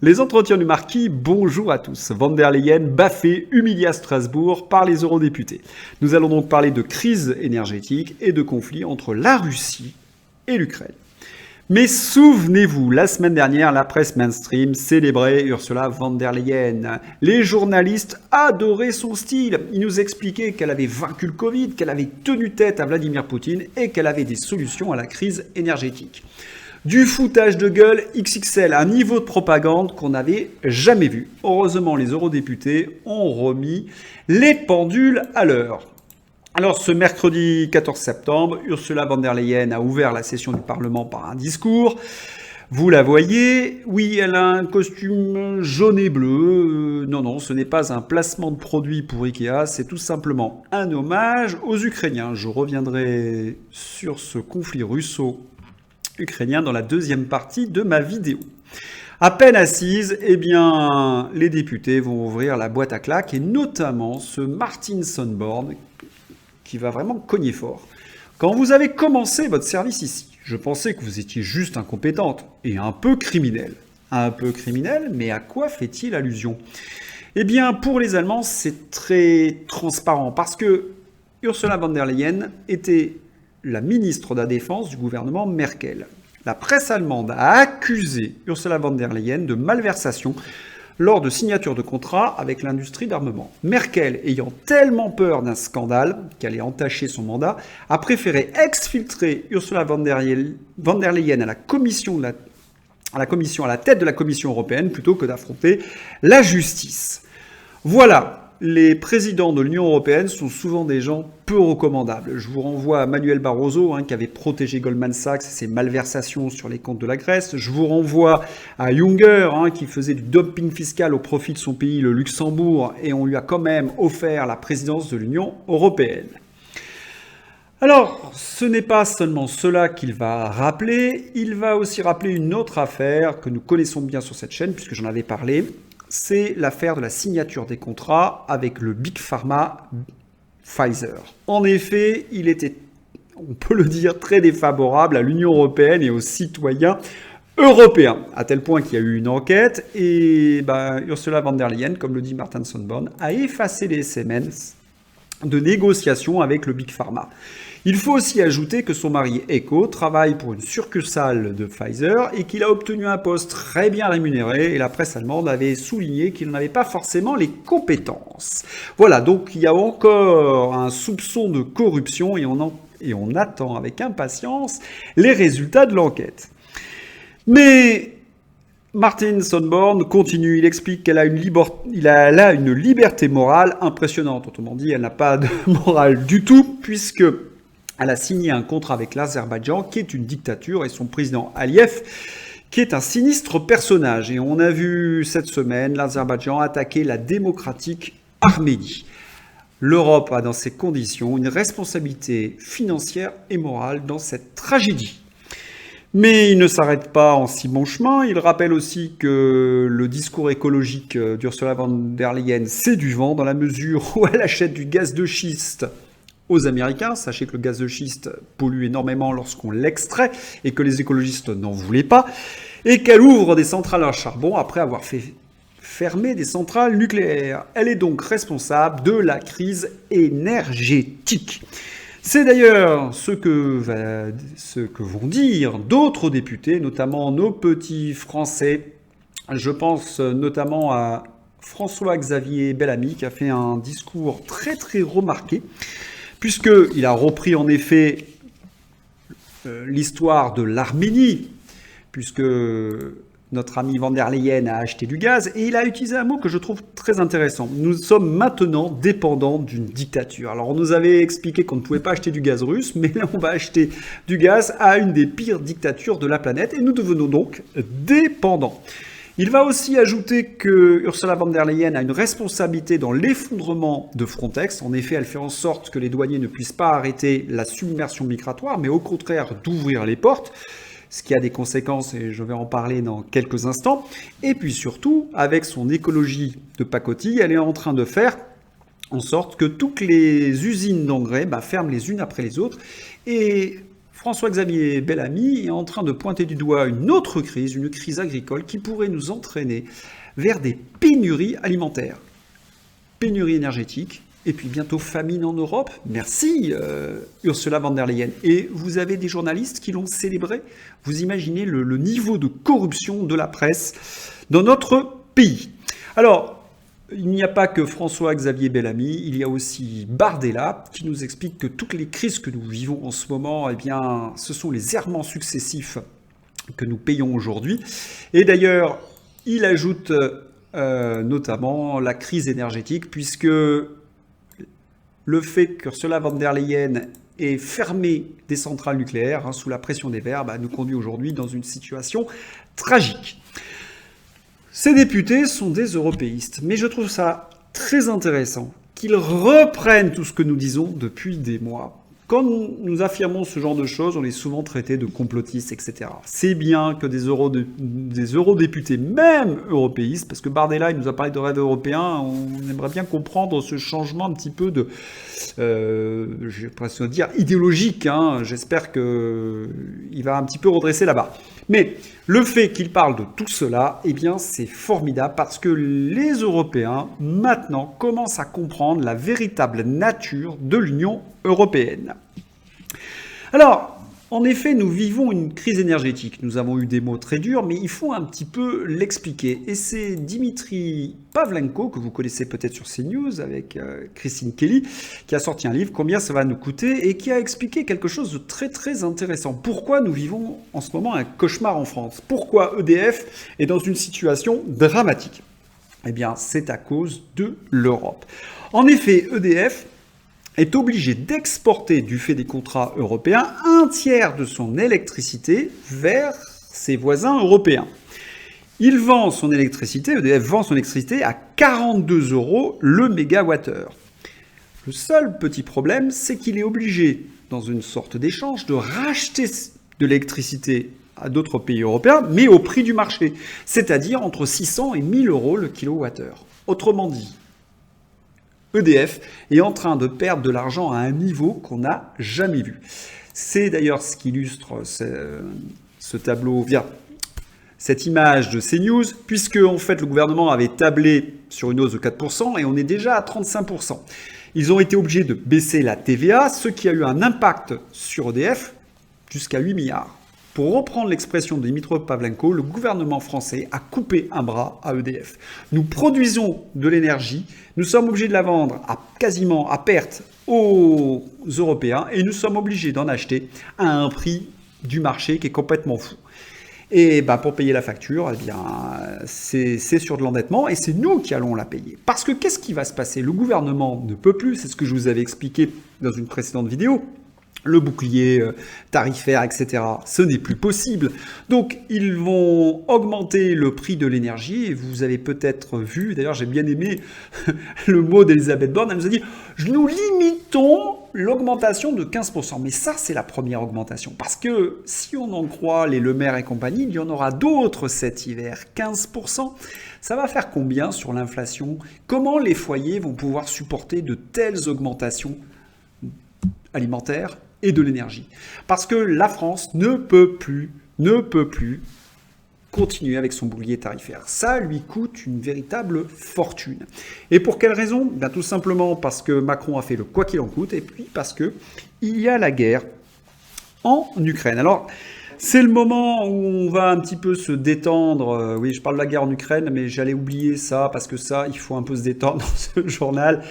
Les entretiens du marquis, bonjour à tous. Von der Leyen baffée, humiliée à Strasbourg par les eurodéputés. Nous allons donc parler de crise énergétique et de conflit entre la Russie et l'Ukraine. Mais souvenez-vous, la semaine dernière, la presse mainstream célébrait Ursula von der Leyen. Les journalistes adoraient son style. Ils nous expliquaient qu'elle avait vaincu le Covid, qu'elle avait tenu tête à Vladimir Poutine et qu'elle avait des solutions à la crise énergétique. Du foutage de gueule XXL, un niveau de propagande qu'on n'avait jamais vu. Heureusement, les eurodéputés ont remis les pendules à l'heure. Alors, ce mercredi 14 septembre, Ursula von der Leyen a ouvert la session du Parlement par un discours. Vous la voyez, oui, elle a un costume jaune et bleu. Non, ce n'est pas un placement de produit pour Ikea, c'est tout simplement un hommage aux Ukrainiens. Je reviendrai sur ce conflit russo-ukrainien dans la deuxième partie de ma vidéo. À peine assise, les députés vont ouvrir la boîte à claques et notamment ce Martin Sonneborn qui va vraiment cogner fort. Quand vous avez commencé votre service ici, je pensais que vous étiez juste incompétente et un peu criminelle. Un peu criminelle, mais à quoi fait-il allusion ? Pour les Allemands, c'est très transparent parce que Ursula von der Leyen était la ministre de la Défense du gouvernement Merkel. La presse allemande a accusé Ursula von der Leyen de malversation lors de signature de contrats avec l'industrie d'armement. Merkel, ayant tellement peur d'un scandale qu'elle ait entaché son mandat, a préféré exfiltrer Ursula von der Leyen à la tête de la Commission européenne plutôt que d'affronter la justice. Voilà. Les présidents de l'Union européenne sont souvent des gens peu recommandables. Je vous renvoie à Manuel Barroso, qui avait protégé Goldman Sachs et ses malversations sur les comptes de la Grèce. Je vous renvoie à Juncker, qui faisait du dumping fiscal au profit de son pays, le Luxembourg, et on lui a quand même offert la présidence de l'Union européenne. Alors, ce n'est pas seulement cela qu'il va rappeler, il va aussi rappeler une autre affaire que nous connaissons bien sur cette chaîne, puisque j'en avais parlé. C'est l'affaire de la signature des contrats avec le Big Pharma Pfizer. En effet, il était, on peut le dire, très défavorable à l'Union européenne et aux citoyens européens, à tel point qu'il y a eu une enquête et Ursula von der Leyen, comme le dit Martin Sonneborn, a effacé les SMS de négociations avec le Big Pharma. Il faut aussi ajouter que son mari Echo travaille pour une succursale de Pfizer et qu'il a obtenu un poste très bien rémunéré et la presse allemande avait souligné qu'il n'avait pas forcément les compétences. Voilà, donc il y a encore un soupçon de corruption et on attend avec impatience les résultats de l'enquête. Mais Martin Sonneborn continue, il explique qu'elle a une liberté morale impressionnante. Autrement dit, elle n'a pas de morale du tout puisque elle a signé un contrat avec l'Azerbaïdjan, qui est une dictature, et son président Aliyev, qui est un sinistre personnage. Et on a vu cette semaine l'Azerbaïdjan attaquer la démocratique Arménie. L'Europe a dans ces conditions une responsabilité financière et morale dans cette tragédie. Mais il ne s'arrête pas en si bon chemin. Il rappelle aussi que le discours écologique d'Ursula von der Leyen, c'est du vent, dans la mesure où elle achète du gaz de schiste aux Américains. Sachez que le gaz de schiste pollue énormément lorsqu'on l'extrait et que les écologistes n'en voulaient pas. Et qu'elle ouvre des centrales à charbon après avoir fait fermer des centrales nucléaires. Elle est donc responsable de la crise énergétique. C'est d'ailleurs ce que vont dire d'autres députés, notamment nos petits Français. Je pense notamment à François-Xavier Bellamy qui a fait un discours très très remarqué, puisqu'il a repris en effet l'histoire de l'Arménie, puisque notre ami von der Leyen a acheté du gaz, et il a utilisé un mot que je trouve très intéressant. Nous sommes maintenant dépendants d'une dictature. Alors on nous avait expliqué qu'on ne pouvait pas acheter du gaz russe, mais là on va acheter du gaz à une des pires dictatures de la planète, et nous devenons donc dépendants. Il va aussi ajouter que Ursula von der Leyen a une responsabilité dans l'effondrement de Frontex. En effet, elle fait en sorte que les douaniers ne puissent pas arrêter la submersion migratoire, mais au contraire d'ouvrir les portes, ce qui a des conséquences, et je vais en parler dans quelques instants. Et puis surtout, avec son écologie de pacotille, elle est en train de faire en sorte que toutes les usines d'engrais ferment les unes après les autres et François-Xavier Bellamy est en train de pointer du doigt une autre crise, une crise agricole qui pourrait nous entraîner vers des pénuries alimentaires, pénuries énergétiques, et puis bientôt famine en Europe. Merci Ursula von der Leyen. Et vous avez des journalistes qui l'ont célébré. Vous imaginez le niveau de corruption de la presse dans notre pays. Alors, il n'y a pas que François-Xavier Bellamy, il y a aussi Bardella qui nous explique que toutes les crises que nous vivons en ce moment, eh bien, ce sont les errements successifs que nous payons aujourd'hui. Et d'ailleurs, il ajoute notamment la crise énergétique, puisque le fait qu'Ursula von der Leyen ait fermé des centrales nucléaires sous la pression des Verts nous conduit aujourd'hui dans une situation tragique. Ces députés sont des européistes, mais je trouve ça très intéressant qu'ils reprennent tout ce que nous disons depuis des mois. Quand nous affirmons ce genre de choses, on est souvent traités de complotistes, etc. C'est bien que des eurodéputés, même européistes, parce que Bardella, il nous a parlé de rêve européen, on aimerait bien comprendre ce changement un petit peu de, je vais presque dire, idéologique. J'espère qu'il va un petit peu redresser la barre. Mais le fait qu'il parle de tout cela, eh bien, c'est formidable parce que les Européens, maintenant, commencent à comprendre la véritable nature de l'Union européenne. Alors, en effet, nous vivons une crise énergétique. Nous avons eu des mots très durs, mais il faut un petit peu l'expliquer. Et c'est Dimitri Pavlenko, que vous connaissez peut-être sur CNews, avec Christine Kelly, qui a sorti un livre, Combien ça va nous coûter, et qui a expliqué quelque chose de très très intéressant. Pourquoi nous vivons en ce moment un cauchemar en France? Pourquoi EDF est dans une situation dramatique? Eh bien, c'est à cause de l'Europe. En effet, EDF est obligé d'exporter, du fait des contrats européens, un tiers de son électricité vers ses voisins européens. Il vend son électricité, EDF vend son électricité à 42 € le mégawattheure. Le seul petit problème, c'est qu'il est obligé, dans une sorte d'échange, de racheter de l'électricité à d'autres pays européens, mais au prix du marché, c'est-à-dire entre 600 et 1000 € le kilowattheure. Autrement dit, EDF est en train de perdre de l'argent à un niveau qu'on n'a jamais vu. C'est d'ailleurs ce qu'illustre ce tableau, cette image de CNews, puisque en fait le gouvernement avait tablé sur une hausse de 4% et on est déjà à 35%. Ils ont été obligés de baisser la TVA, ce qui a eu un impact sur EDF jusqu'à 8 milliards. Pour reprendre l'expression de Dimitri Pavlenko, le gouvernement français a coupé un bras à EDF. Nous produisons de l'énergie, nous sommes obligés de la vendre quasiment à perte aux Européens et nous sommes obligés d'en acheter à un prix du marché qui est complètement fou. Et pour payer la facture, eh bien, c'est sur de l'endettement et c'est nous qui allons la payer. Parce que qu'est-ce qui va se passer? Le gouvernement ne peut plus, c'est ce que je vous avais expliqué dans une précédente vidéo, le bouclier tarifaire, etc. Ce n'est plus possible. Donc, ils vont augmenter le prix de l'énergie. Et vous avez peut-être vu, d'ailleurs, j'ai bien aimé le mot d'Elisabeth Borne. Elle nous a dit « Nous limitons l'augmentation de 15%. » Mais ça, c'est la première augmentation. Parce que si on en croit les Le Maire et compagnie, il y en aura d'autres cet hiver. 15%, ça va faire combien sur l'inflation? Comment les foyers vont pouvoir supporter de telles augmentations alimentaires et de l'énergie? Parce que la France ne peut plus continuer avec son bouclier tarifaire. Ça lui coûte une véritable fortune. Et pour quelle raison? Tout simplement parce que Macron a fait le quoi qu'il en coûte, et puis parce que il y a la guerre en Ukraine. Alors, c'est le moment où on va un petit peu se détendre. Oui, je parle de la guerre en Ukraine, mais j'allais oublier ça, parce que ça, il faut un peu se détendre dans ce journal.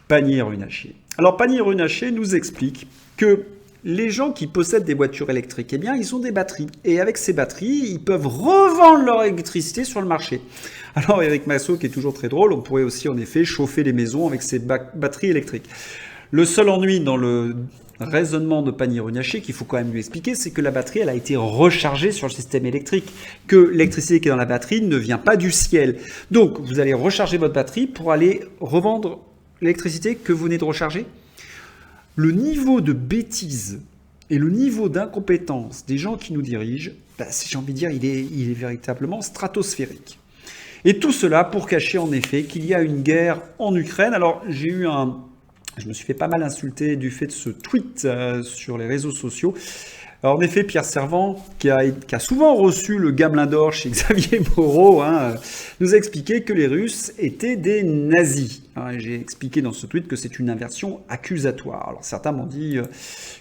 Pannier-Runacher. Alors, Pannier-Runacher nous explique que les gens qui possèdent des voitures électriques, eh bien, ils ont des batteries. Et avec ces batteries, ils peuvent revendre leur électricité sur le marché. Alors, Eric Massot, qui est toujours très drôle, on pourrait aussi, en effet, chauffer les maisons avec ces batteries électriques. Le seul ennui dans le raisonnement de Pannier-Runacher, qu'il faut quand même lui expliquer, c'est que la batterie, elle a été rechargée sur le système électrique, que l'électricité qui est dans la batterie ne vient pas du ciel. Donc, vous allez recharger votre batterie pour aller revendre l'électricité que vous venez de recharger. Le niveau de bêtise et le niveau d'incompétence des gens qui nous dirigent, si j'ai envie de dire, il est véritablement stratosphérique. Et tout cela pour cacher en effet qu'il y a une guerre en Ukraine. Alors j'ai eu un Je me suis fait pas mal insulter du fait de ce tweet sur les réseaux sociaux. Alors, en effet, Pierre Servant, qui a souvent reçu le Gamelin d'or chez Xavier Moreau, nous a expliqué que les Russes étaient des nazis. J'ai expliqué dans ce tweet que c'est une inversion accusatoire. Alors certains m'ont dit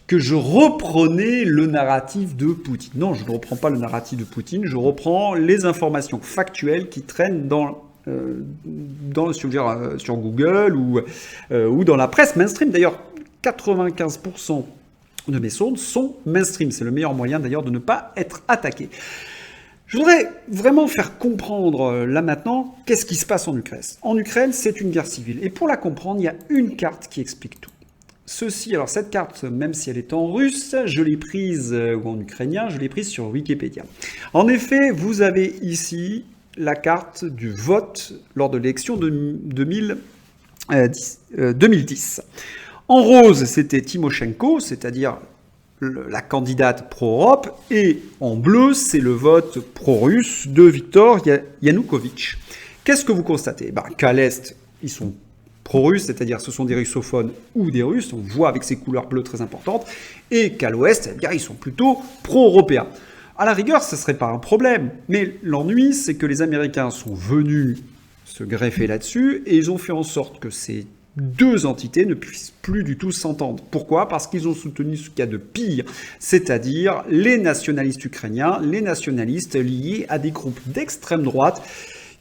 que je reprenais le narratif de Poutine. Non, je ne reprends pas le narratif de Poutine, je reprends les informations factuelles qui traînent sur Google ou dans la presse mainstream. D'ailleurs, 95% de mes sources sont mainstream. C'est le meilleur moyen d'ailleurs de ne pas être attaqué. Je voudrais vraiment faire comprendre là maintenant qu'est-ce qui se passe en Ukraine. En Ukraine, c'est une guerre civile. Et pour la comprendre, il y a une carte qui explique tout. Alors cette carte, même si elle est en russe, je l'ai prise, ou en ukrainien, je l'ai prise sur Wikipédia. En effet, vous avez ici la carte du vote lors de l'élection de 2010. En rose, c'était Tymoshenko, c'est-à-dire la candidate pro-Europe, et en bleu, c'est le vote pro-russe de Viktor Yanukovych. Qu'est-ce que vous constatez ? Qu'à l'Est, ils sont pro-russes, c'est-à-dire ce sont des russophones ou des Russes, on voit avec ces couleurs bleues très importantes, et qu'à l'Ouest, ils sont plutôt pro-européens. À la rigueur, ce ne serait pas un problème, mais l'ennui, c'est que les Américains sont venus se greffer là-dessus, et ils ont fait en sorte que ces deux entités ne puissent plus du tout s'entendre. Pourquoi ? Parce qu'ils ont soutenu ce qu'il y a de pire, c'est-à-dire les nationalistes ukrainiens, les nationalistes liés à des groupes d'extrême droite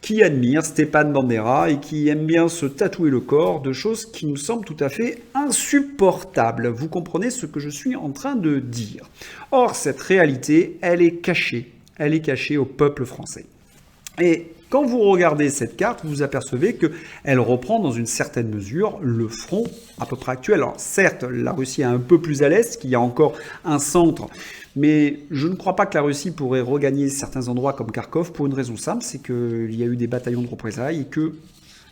qui admirent Stepan Bandera et qui aiment bien se tatouer le corps de choses qui nous semblent tout à fait insupportables. Vous comprenez ce que je suis en train de dire. Or, cette réalité, elle est cachée au peuple français. Et quand vous regardez cette carte, vous vous apercevez qu'elle reprend dans une certaine mesure le front à peu près actuel. Alors certes, la Russie est un peu plus à l'est, qu'il y a encore un centre, mais je ne crois pas que la Russie pourrait regagner certains endroits comme Kharkov pour une raison simple, c'est qu'il y a eu des bataillons de représailles et que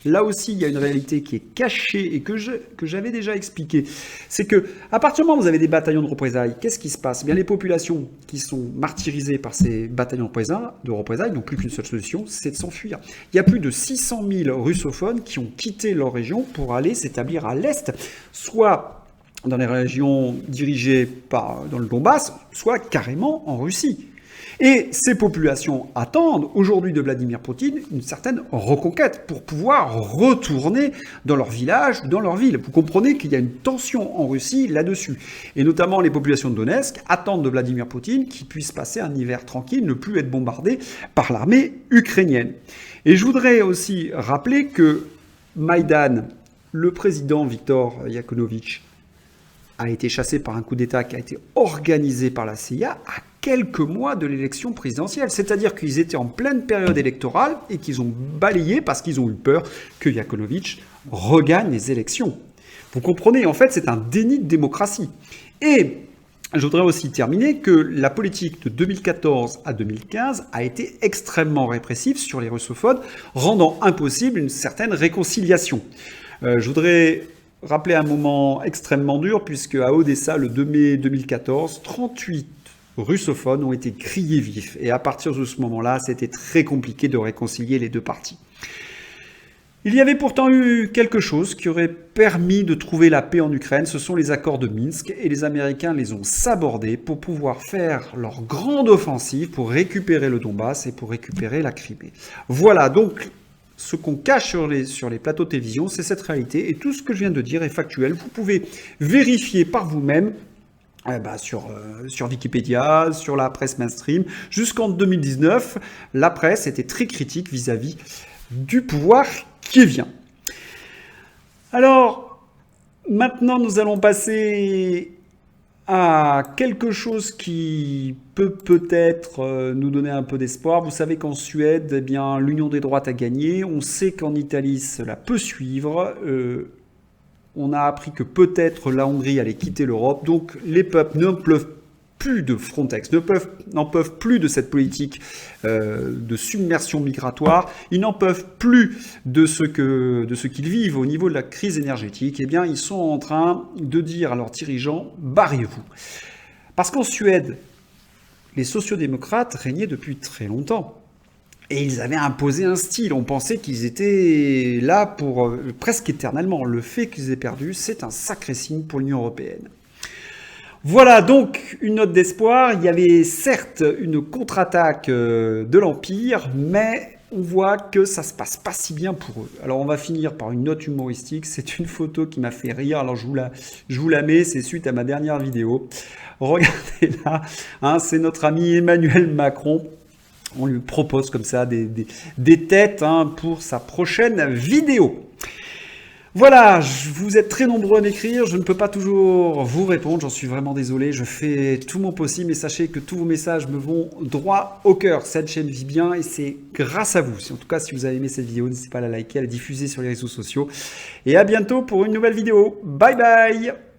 là aussi, il y a une réalité qui est cachée et que j'avais déjà expliqué. C'est que à partir du moment où vous avez des bataillons de représailles, qu'est-ce qui se passe ? Les populations qui sont martyrisées par ces bataillons de représailles n'ont plus qu'une seule solution, c'est de s'enfuir. Il y a plus de 600 000 russophones qui ont quitté leur région pour aller s'établir à l'Est, soit dans les régions dirigées dans le Donbass, soit carrément en Russie. Et ces populations attendent aujourd'hui de Vladimir Poutine une certaine reconquête pour pouvoir retourner dans leur village ou dans leur ville. Vous comprenez qu'il y a une tension en Russie là-dessus. Et notamment les populations de Donetsk attendent de Vladimir Poutine qu'il puisse passer un hiver tranquille, ne plus être bombardé par l'armée ukrainienne. Et je voudrais aussi rappeler que Maïdan, le président Viktor Yanukovych, a été chassé par un coup d'État qui a été organisé par la CIA à quelques mois de l'élection présidentielle. C'est-à-dire qu'ils étaient en pleine période électorale et qu'ils ont balayé parce qu'ils ont eu peur que Yanukovych regagne les élections. Vous comprenez, en fait, c'est un déni de démocratie. Et je voudrais aussi terminer que la politique de 2014 à 2015 a été extrêmement répressive sur les russophones, rendant impossible une certaine réconciliation. Je voudrais rappeler un moment extrêmement dur, puisque à Odessa, le 2 mai 2014, 38 russophones ont été grillés vifs. Et à partir de ce moment-là, c'était très compliqué de réconcilier les deux parties. Il y avait pourtant eu quelque chose qui aurait permis de trouver la paix en Ukraine, ce sont les accords de Minsk, et les Américains les ont sabordés pour pouvoir faire leur grande offensive, pour récupérer le Donbass et pour récupérer la Crimée. Voilà, donc ce qu'on cache sur les plateaux de télévision, c'est cette réalité, et tout ce que je viens de dire est factuel. Vous pouvez vérifier par vous-même sur Wikipédia, sur la presse mainstream. Jusqu'en 2019, la presse était très critique vis-à-vis du pouvoir qui vient. Alors, maintenant, nous allons passer à quelque chose qui peut peut-être nous donner un peu d'espoir. Vous savez qu'en Suède, eh bien, l'union des droites a gagné. On sait qu'en Italie, cela peut suivre. On a appris que peut-être la Hongrie allait quitter l'Europe. Donc les peuples n'en peuvent plus de Frontex, n'en peuvent plus de cette politique de submersion migratoire. Ils n'en peuvent plus de ce qu'ils vivent au niveau de la crise énergétique. Eh bien, ils sont en train de dire à leurs dirigeants, barrez-vous. Parce qu'en Suède, les sociodémocrates régnaient depuis très longtemps. Et ils avaient imposé un style. On pensait qu'ils étaient là pour presque éternellement. Le fait qu'ils aient perdu, c'est un sacré signe pour l'Union européenne. Voilà donc une note d'espoir. Il y avait certes une contre-attaque de l'Empire, mais on voit que ça se passe pas si bien pour eux. Alors on va finir par une note humoristique. C'est une photo qui m'a fait rire. Alors je vous la mets, c'est suite à ma dernière vidéo. Regardez là, hein, c'est notre ami Emmanuel Macron. On lui propose comme ça des têtes hein, pour sa prochaine vidéo. Voilà, vous êtes très nombreux à m'écrire, je ne peux pas toujours vous répondre, j'en suis vraiment désolé, je fais tout mon possible, mais sachez que tous vos messages me vont droit au cœur. Cette chaîne vit bien et c'est grâce à vous. En tout cas, si vous avez aimé cette vidéo, n'hésitez pas à la liker, à la diffuser sur les réseaux sociaux. Et à bientôt pour une nouvelle vidéo. Bye bye!